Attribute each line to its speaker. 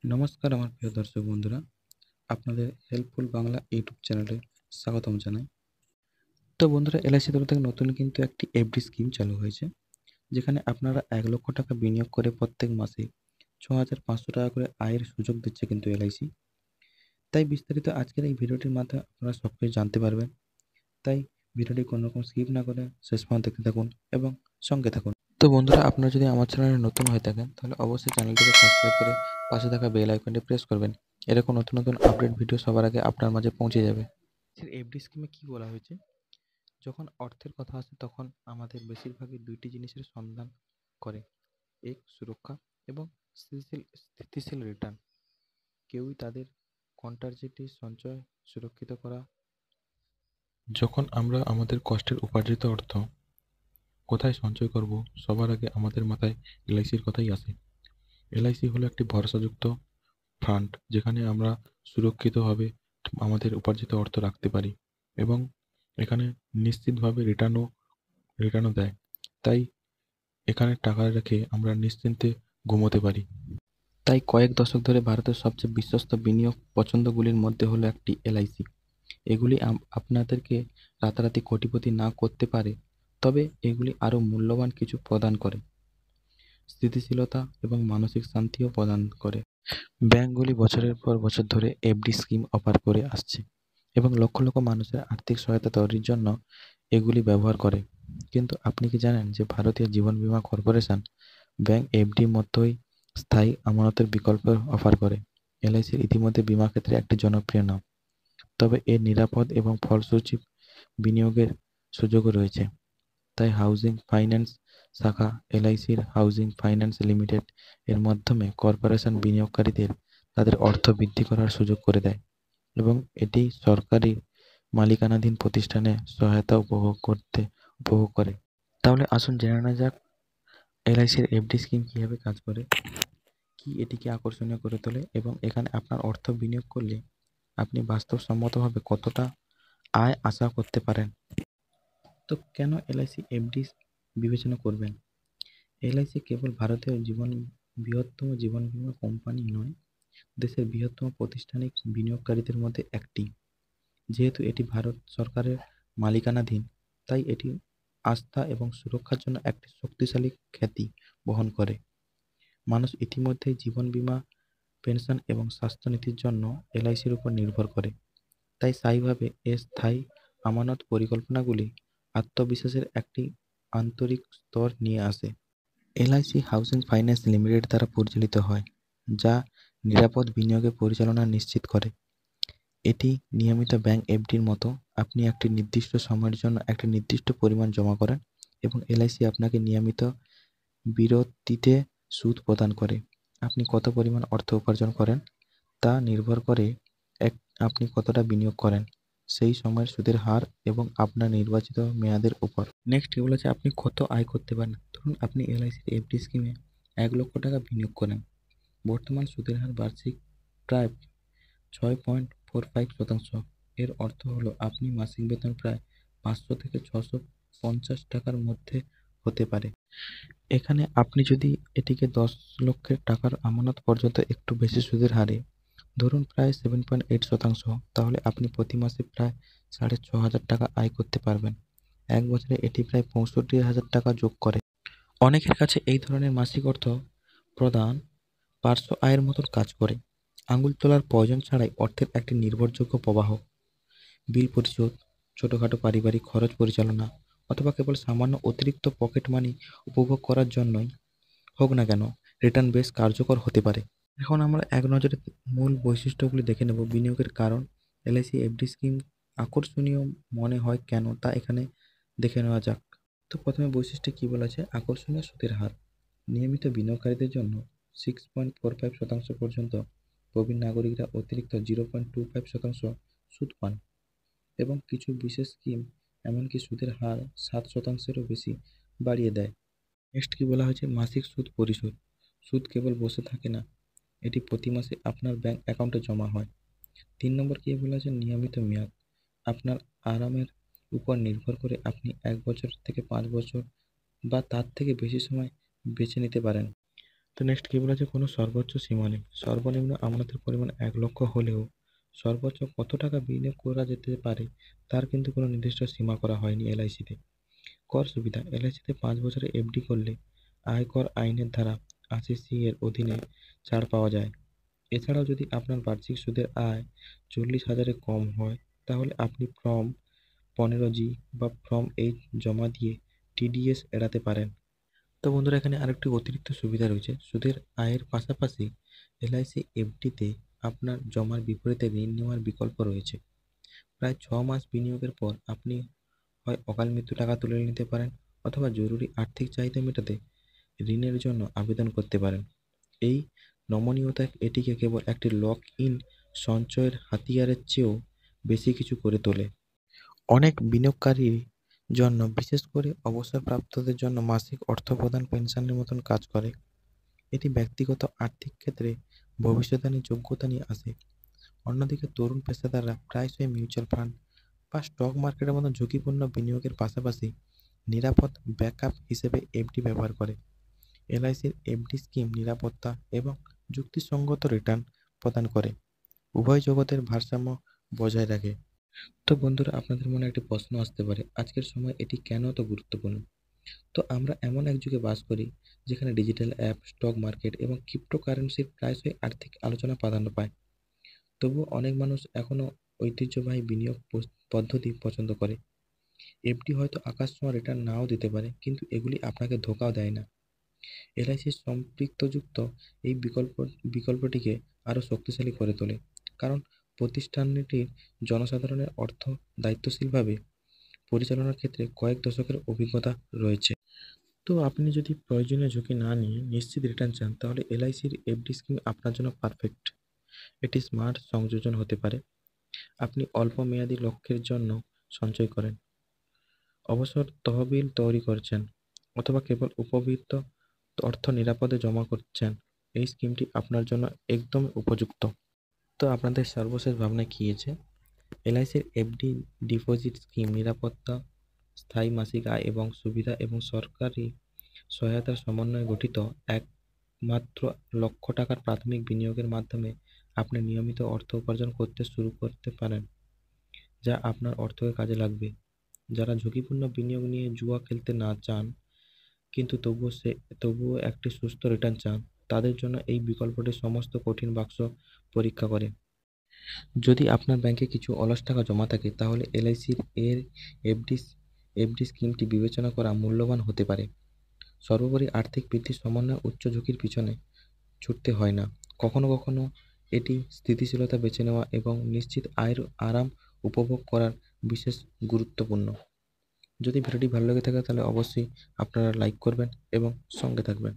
Speaker 1: নমস্কার আমার প্রিয় দর্শক বন্ধুরা, আপনাদের হেল্পফুল বাংলা ইউটিউব চ্যানেলে স্বাগতম জানাই। তো বন্ধুরা, এলআইসি তরফ থেকে নতুন কিন্তু একটি এফডি স্কিম চালু হয়েছে, যেখানে আপনারা 1,00,000 টাকা বিনিয়োগ করে প্রত্যেক মাসে 6,500 টাকা করে আয়ের সুযোগ দিচ্ছে কিন্তু এলআইসি। তাই বিস্তারিত আজকের এই ভিডিওটির মাধ্যমে আপনারা সব কিছু জানতে পারবেন। তাই ভিডিওটি কোনো রকম স্কিপ না করে শেষ পর্যন্ত দেখতে থাকুন এবং সঙ্গে থাকুন। তো বন্ধুরা, আপনারা যদি আমার চ্যানেলে নতুন হয়ে থাকেন তাহলে অবশ্যই চ্যানেলটিকে সাবস্ক্রাইব করে পাশে থাকা বেল আইকনটি প্রেস করবেন। এরকম নতুন নতুন আপডেট ভিডিও সবার আগে আপনার মাঝে পৌঁছে যাবে। এফডি স্কিমে কি বলা হয়েছে? যখন অর্থের কথা আসে তখন আমাদের বেশিরভাগই দুইটি জিনিসের সন্ধান করে: এক, সুরক্ষা এবং স্থিতিশীল রিটার্ন। কেউই তাদের কন্টারজেটি সঞ্চয় সুরক্ষিত করা। যখন আমরা আমাদের কষ্টের উপার্জিত অর্থ কোথায় সঞ্চয় করব, সবার আগে আমাদের মাথায় এলআইসির কথাই আসে। এলআইসি হলো একটি ভরসাযুক্ত ফান্ড, যেখানে আমরা সুরক্ষিতভাবে আমাদের উপার্জিত অর্থ রাখতে পারি এবং এখানে নিশ্চিতভাবে রিটার্নও দেয়। তাই এখানে টাকা রেখে আমরা নিশ্চিন্তে ঘুমোতে পারি। তাই কয়েক দশক ধরে ভারতের সবচেয়ে বিশ্বস্ত বিনিয়োগ পছন্দগুলির মধ্যে হলো একটি এলআইসি। এগুলি আপনাদেরকে রাতারাতি কোটিপতি না করতে পারে, তবে এগুলি আরও মূল্যবান কিছু প্রদান করে: স্থিতিশীলতা এবং মানসিক শান্তিও প্রদান করে। ব্যাংকগুলি বছরের পর বছর ধরে এফডি স্কিম অফার করে আসছে এবং লক্ষ লক্ষ মানুষের আর্থিক সহায়তা তৈরির জন্য এগুলি ব্যবহার করে। কিন্তু আপনি কি জানেন যে ভারতীয় জীবন বীমা কর্পোরেশন ব্যাংক এফডি মতোই স্থায়ী আমানতের বিকল্প অফার করে? এলআইসির ইতিমধ্যে বীমা ক্ষেত্রে একটি জনপ্রিয় নাম, তবে এর নিরাপদ এবং ফলপ্রসূ বিনিয়োগের সুযোগও রয়েছে। তাই হাউজিং ফাইন্যান্স শাখা এলআইসির হাউজিং ফাইন্যান্স লিমিটেড এর মাধ্যমে কর্পোরেশন বিনিয়োগকারীদের তাদের অর্থ বৃদ্ধি করার সুযোগ করে দেয় এবং এটি সরকারি মালিকানাধীন প্রতিষ্ঠানে সহায়তা উপভোগ করে। তাহলে আসুন জেনে নেওয়া যাক এলআইসির এফডি স্কিম কীভাবে কাজ করে, কি এটিকে আকর্ষণীয় করে তোলে এবং এখানে আপনার অর্থ বিনিয়োগ করলে আপনি বাস্তবসম্মতভাবে কতটা আয় আশা করতে পারেন। তো কেন এলআইসি এফডি বিবেচনা করবেন? এলআইসি কেবল ভারতীয় বৃহত্তম জীবন বীমা কোম্পানি নয়, দেশের বৃহত্তম প্রাতিষ্ঠানিক বিনিয়োগকারীদের মধ্যে একটি। যেহেতু এটি ভারত সরকারের মালিকানাধীন, তাই এটি আস্থা এবং সুরক্ষার জন্য একটি শক্তিশালী খ্যাতি বহন করে। মানুষ ইতিমধ্যেই জীবন বীমা, পেনশন এবং স্বাস্থ্য নীতির জন্য এলআইসির উপর নির্ভর করে। তাই স্থায়ীভাবে এর স্থায়ী আমানত পরিকল্পনাগুলি আত্মবিশ্বাসের একটি আন্তরিক স্তর নিয়ে আসে। এলআইসি হাউজিং ফাইন্যান্স লিমিটেড দ্বারা পরিচালিত হয়, যা নিরাপদ বিনিয়োগের পরিচালনা নিশ্চিত করে। এটি নিয়মিত ব্যাংক এফডির মতো। আপনি একটি নির্দিষ্ট সময়ের জন্য একটি নির্দিষ্ট পরিমাণ জমা করেন এবং এলআইসি আপনাকে নিয়মিত বিরতিতে সুদ প্রদান করে। আপনি কত পরিমাণ অর্থ উপার্জন করেন তা নির্ভর করে আপনি কতটা বিনিয়োগ করেন, সেই সময়ের সুদের হার এবং আপনার নির্বাচিত মেয়াদের উপর। নেক্সট এগুলো হচ্ছে আপনি কত আয় করতে পারেন। ধরুন আপনি এলআইসির এফডি স্কিমে 1,00,000 টাকা বিনিয়োগ করেন। বর্তমান সুদের হার বার্ষিক প্রায় 6.45%। এর অর্থ হলো আপনি মাসিক বেতন প্রায় 500 থেকে 650 টাকার মধ্যে হতে পারে। এখানে আপনি যদি এটিকে 10,00,000 টাকার আমানত পর্যন্ত একটু বেশি সুদের হারে, ধরুন প্রায় 7.8%, তাহলে আপনি প্রতি মাসে প্রায় 6,500 টাকা আয় করতে পারবেন। এক বছরে এটি প্রায় 65,000 টাকা যোগ করে। অনেকের কাছে এই ধরনের মাসিক অর্থ প্রদান পার্শ্ব আয়ের মতন কাজ করে, আঙুল তোলার প্রয়োজন ছাড়াই অর্থের একটি নির্ভরযোগ্য প্রবাহ। বিল পরিশোধ, ছোটোখাটো পারিবারিক খরচ পরিচালনা অথবা কেবল সামান্য অতিরিক্ত পকেট মানি উপভোগ করার জন্যই হোক না কেন, রিটার্ন বেশ কার্যকর হতে পারে। এখন আমরা এক নজরে মূল বৈশিষ্ট্যগুলি দেখে নেব। বিনিয়োগের কারণ, এলআইসি এফডি স্কিম আকর্ষণীয় মনে হয় কেন তা এখানে দেখে নেওয়া যাক। তো প্রথমে বৈশিষ্ট্যে কী বলা আছে? আকর্ষণীয় সুদের হার। নিয়মিত বিনিয়োগকারীদের জন্য 6.45% পর্যন্ত, প্রবীণ নাগরিকরা অতিরিক্ত 0.25% সুদ পান এবং কিছু বিশেষ স্কিম এমনকি সুদের হার 7%-এরও বেশি বাড়িয়ে দেয়। নেক্সট কী বলা হয়েছে? মাসিক সুদ পরিশোধ। সুদ কেবল বসে থাকে না, এটি প্রতি মাসে আপনার ব্যাংক অ্যাকাউন্টে জমা হয়। 3 নম্বর কী বলা আছে? নিয়মিত মেয়াদ। আপনার আরামের উপর নির্ভর করে আপনি 1 বছর থেকে 5 বছর বা তার থেকে বেশি সময় বেছে নিতে পারেন। তো নেক্সট কি বলেছে, কোনো সর্বোচ্চ সীমা নেই। সর্বনিম্ন আমানতের পরিমাণ 1 লক্ষ হলেও সর্বোচ্চ কত টাকা বিনিয়োগ করা যেতে পারে তার কিন্তু কোনো নির্দিষ্ট সীমা করা হয়নি এলআইসিতে। কর সুবিধা, এলআইসিতে 5 বছরের এফডি করলে আয়কর আইনের ধারা 80C এর অধীনে ছাড় পাওয়া যায়। এছাড়াও যদি আপনার বার্ষিক সুদের আয় 40,000-এর কম হয় তাহলে আপনি ফর্ম 15G বা ফর্ম 8 জমা দিয়ে টিডিএস এড়াতে পারেন। তো বন্ধুরা, এখানে আরেকটি অতিরিক্ত সুবিধা রয়েছে। সুদের আয়ের পাশাপাশি এলআইসি এফডিতে আপনার জমার বিপরীতে ঋণ নেওয়ার বিকল্প রয়েছে। প্রায় 6 মাস বিনিয়োগের পর আপনি হয় অকাল মৃত্যু টাকা তুলে নিতে পারেন অথবা জরুরি আর্থিক চাহিদা মেটাতে ঋণের জন্য আবেদন করতে পারেন। এই নমনীয়তা এটিকে কেবল একটি লক ইন সঞ্চয়ের হাতিয়ারের চেয়েও বেশি কিছু করে তোলে। অনেক বিনিয়োগকারীর জন্য, বিশেষ করে অবসরপ্রাপ্তদের জন্য, মাসিক অর্থ প্রদান পেনশনের মতন কাজ করে। এটি ব্যক্তিগত আর্থিক ক্ষেত্রে ভবিষ্যদ্বাণীর যোগ্যতা নিয়ে আসে। অন্যদিকে তরুণ পেশাদাররা প্রায়শই মিউচুয়াল ফান্ড বা স্টক মার্কেটের মতো ঝুঁকিপূর্ণ বিনিয়োগের পাশাপাশি নিরাপদ ব্যাকআপ হিসেবে এফডি ব্যবহার করে। এলআইসির এফডি স্কিম নিরাপত্তা এবং যুক্তিসঙ্গত রিটার্ন প্রদান করে, উভয় জগতের ভারসাম্য বজায় রাখে। তো বন্ধুরা, আপনাদের মনে একটি প্রশ্ন আসতে পারে, আজকের সময় এটি কেন এত গুরুত্বপূর্ণ? তো আমরা এমন এক যুগে বাস করি যেখানে ডিজিটাল অ্যাপ, স্টক মার্কেট এবং ক্রিপ্টোকারেন্সির প্রায়শই আর্থিক আলোচনা প্রাধান্য পায়। তবুও অনেক মানুষ এখনও ঐতিহ্যবাহী বিনিয়োগ পদ্ধতি পছন্দ করে। এফডি হয়তো আকাশছোঁয়া রিটার্ন নাও দিতে পারে, কিন্তু এগুলি আপনাকে ধোঁকাও দেয় না। এলআইসির সম্পৃক্তযুক্ত এই বিকল্পটিকে আরও শক্তিশালী করে তোলে, কারণ প্রতিষ্ঠানটির জনসাধারণের অর্থ দায়িত্বশীলভাবে পরিচালনার ক্ষেত্রে কয়েক দশকের অভিজ্ঞতা রয়েছে। তো আপনি যদি প্রয়োজনীয় ঝুঁকি না নিয়ে নিশ্চিত রিটার্ন চান তাহলে এলআইসির এফডি স্কিম আপনার জন্য পারফেক্ট। এটি স্মার্ট সংযোজন হতে পারে। আপনি অল্প মেয়াদী লক্ষ্যের জন্য সঞ্চয় করেন, অবসর তহবিল তৈরি করছেন, অথবা কেবল উপবৃত্ত অর্থ নিরাপদে জমা করছেন। এই স্কিমটি আপনার জন্য একদম উপযুক্ত। তো আপনাদের সর্বশেষ ভাবনা কী আছে? এলআইসির এফডি ডিপোজিট স্কিম নিরাপত্তা, স্থায়ী মাসিক আয় এবং সুবিধা এবং সরকারি সহায়তার সমন্বয়ে গঠিত একমাত্র লক্ষ টাকার প্রাথমিক বিনিয়োগের মাধ্যমে আপনি নিয়মিত অর্থ উপার্জন করতে শুরু করতে পারেন, যা আপনার অর্থকে কাজে লাগবে। যারা ঝুঁকিপূর্ণ বিনিয়োগ নিয়ে জুয়া খেলতে না চান কিন্তু তবুও একটি সুস্থ রিটার্ন চান, তাদের জন্য এই বিকল্পটি সমস্ত কঠিন বাক্স পরীক্ষা করে। যদি আপনার ব্যাংকে কিছু অলস টাকা জমা থাকে তাহলে এলআইসির এর এফডি এফডি স্কিমটি বিবেচনা করা মূল্যবান হতে পারে। সর্বোপরি আর্থিক বৃদ্ধির সমন্বয়ে উচ্চ ঝুঁকির পিছনে ছুটতে হয় না। কখনো কখনো এটি স্থিতিশীলতা বেছে নেওয়া এবং নিশ্চিত আয়ের আরাম উপভোগ করার বিশেষ গুরুত্বপূর্ণ। যদি ভিডিওটি ভালো লেগে থাকে তাহলে অবশ্যই আপনারা লাইক করবেন এবং সঙ্গে থাকবেন।